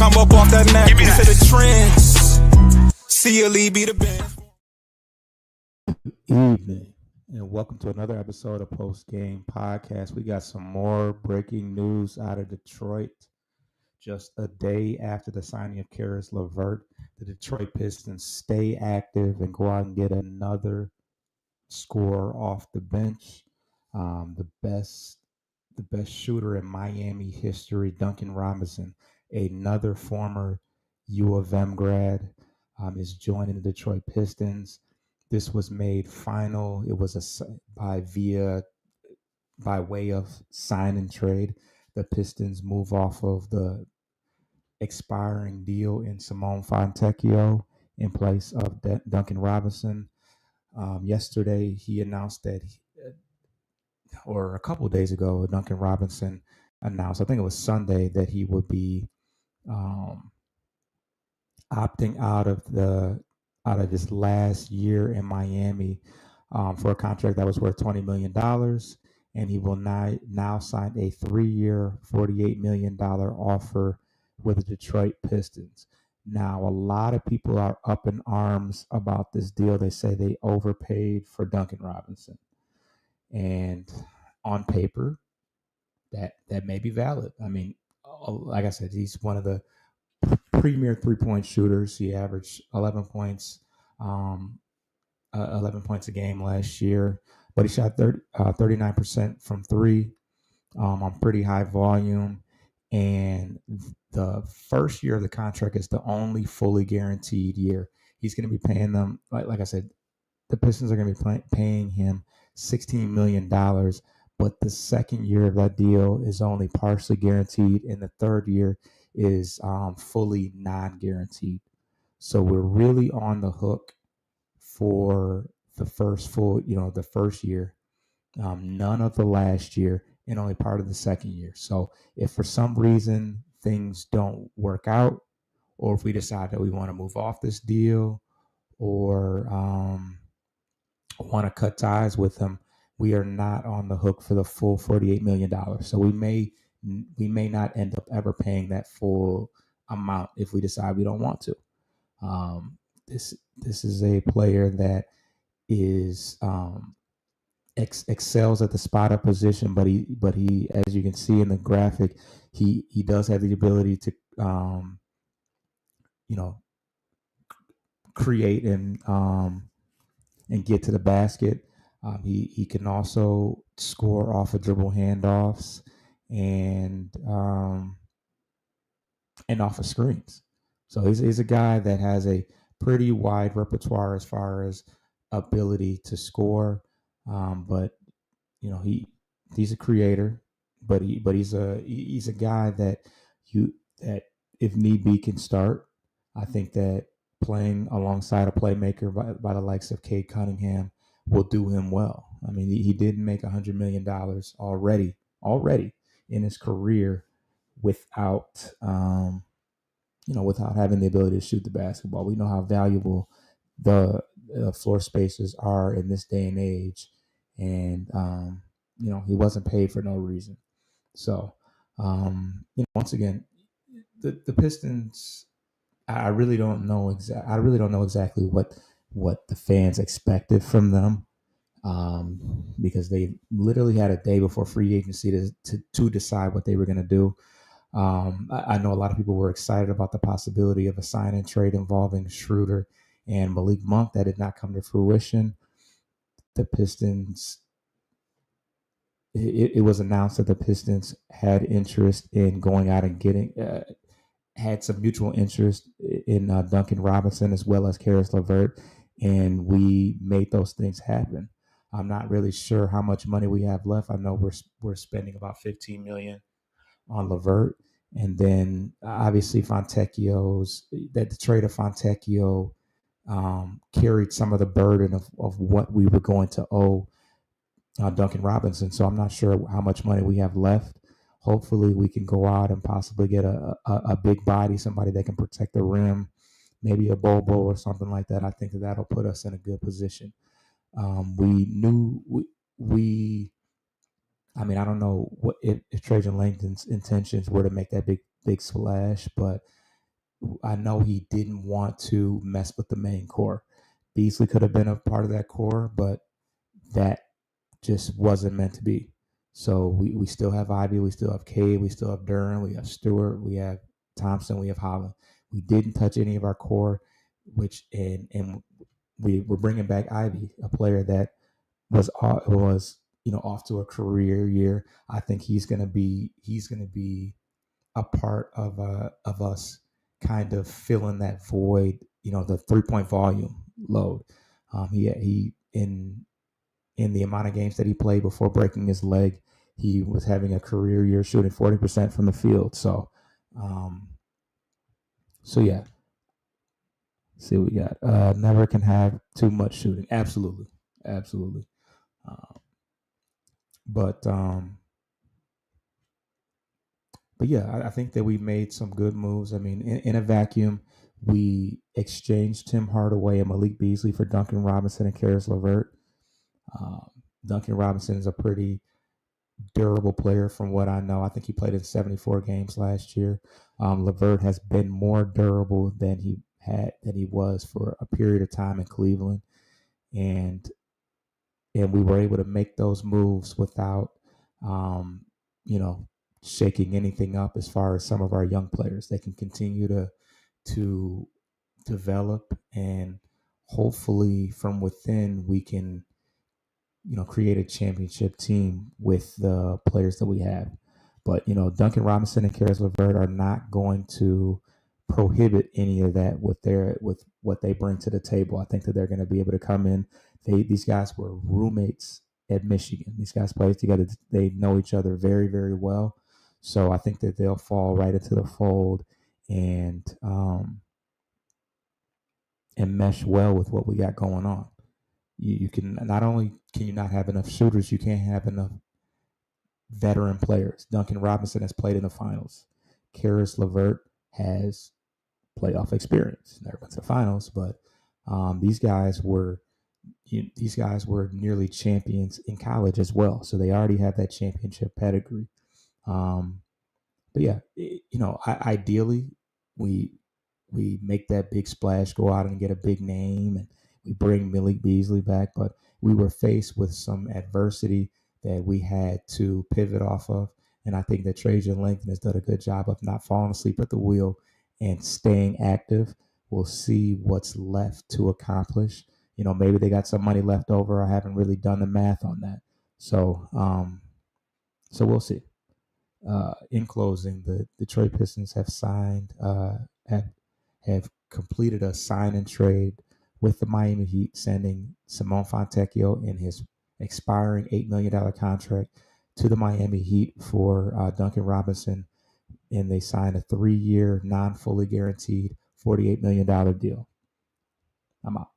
come up off that neck into the trends. See a lead be the band. Evening, and welcome to another episode of Post Game Podcast. We got some more breaking news out of Detroit. Just a day after the signing of Caris LeVert, the Detroit Pistons stay active and go out and get another scorer off the bench. The best shooter in Miami history, Duncan Robinson, another former U of M grad, is joining the Detroit Pistons. This was made final. It was by way of sign and trade. The Pistons move off of the expiring deal in Simone Fontecchio in place of Duncan Robinson. Yesterday, he announced that, or a couple of days ago, Duncan Robinson announced, I think it was Sunday, that he would be opting out of his last year in Miami for a contract that was worth $20 million. And he will now sign a 3-year, $48 million offer with the Detroit Pistons. Now, a lot of people are up in arms about this deal. They say they overpaid for Duncan Robinson. And on paper, that may be valid. I mean, like I said, he's one of the premier three-point shooters. He averaged 11 points a game last year, but he shot 39% from three on pretty high volume. And the first year of the contract is the only fully guaranteed year. He's going to be paying them, like I said, the Pistons are going to be paying him $16 million, but the second year of that deal is only partially guaranteed, and the third year is fully non-guaranteed. So we're really on the hook for the first year, none of the last year, and only part of the second year. So if for some reason things don't work out, or if we decide that we want to move off this deal, or want to cut ties with him, we are not on the hook for the full $48 million. So we may not end up ever paying that full amount if we decide we don't want to. This is a player that is excels at the spot up position, but he, as you can see in the graphic, he does have the ability to create and get to the basket. He can also score off of dribble handoffs and off of screens. So he's a guy that has a pretty wide repertoire as far as ability to score. But he's a creator, but he's a guy that if need be can start. I think that playing alongside a playmaker by the likes of Cade Cunningham will do him well. I mean, he did make $100 million already in his career without having the ability to shoot the basketball. We know how valuable the floor spaces are in this day and age, and he wasn't paid for no reason. So once again, the Pistons, I really don't know exactly what the fans expected from them, because they literally had a day before free agency to decide what they were going to do. I know a lot of people were excited about the possibility of a sign and trade involving Schroeder and Malik Monk. That did not come to fruition. The Pistons, it was announced that the Pistons had interest in going out and getting, had some mutual interest in Duncan Robinson as well as Caris LeVert, and we made those things happen. I'm not really sure how much money we have left. I know we're spending about $15 million on LeVert, and then obviously the trade of Fontecchio carried some of the burden of what we were going to owe Duncan Robinson. So I'm not sure how much money we have left. Hopefully we can go out and possibly get a big body, somebody that can protect the rim, maybe a Bobo or something like that. I think that'll put us in a good position. I don't know what if Trajan Langdon's intentions were to make that big splash, but I know he didn't want to mess with the main core. Beasley could have been a part of that core, but that just wasn't meant to be. So we still have Ivy, we still have Cade, we still have Duran, we have Stewart, we have Thompson, we have Holland. We didn't touch any of our core, which and we're bringing back Ivy, a player that was off to a career year. I think he's gonna be a part of us kind of filling that void, the 3 point volume load. He in the amount of games that he played before breaking his leg, he was having a career year shooting 40% from the field. Um, so yeah, see what we got. Never can have too much shooting. Absolutely, absolutely. Uh, but but yeah, I think that we made some good moves. I mean, in a vacuum, we exchanged Tim Hardaway and Malik Beasley for Duncan Robinson and Karis LeVert. Um, Duncan Robinson is a pretty durable player from what I know. I think he played in 74 games last year. LeVert has been more durable than he was for a period of time in Cleveland, and we were able to make those moves without, um, you know, shaking anything up as far as some of our young players. They can continue to develop, and hopefully from within we can create a championship team with the players that we have. But Duncan Robinson and Karis LeVert are not going to prohibit any of that with what they bring to the table. I think that they're going to be able to come in. These guys were roommates at Michigan. These guys played together. They know each other very, very well. So I think that they'll fall right into the fold and mesh well with what we got going on. You can not only can you not have enough shooters, you can't have enough veteran players. Duncan Robinson has played in the finals. Karis LeVert has playoff experience. Never been to the finals, but these guys were nearly champions in college as well, so they already have that championship pedigree. Um, but yeah, ideally, we we make that big splash, go out and get a big name, and we bring Malik Beasley back. But we were faced with some adversity that we had to pivot off of. And I think that Trajan Langton has done a good job of not falling asleep at the wheel and staying active. We'll see what's left to accomplish. Maybe they got some money left over. I haven't really done the math on that. So we'll see. In closing, the Detroit Pistons have signed, have completed a sign and trade with the Miami Heat, sending Simone Fontecchio in his expiring $8 million contract to the Miami Heat for Duncan Robinson, and they signed a 3-year, non-fully guaranteed $48 million deal. I'm out.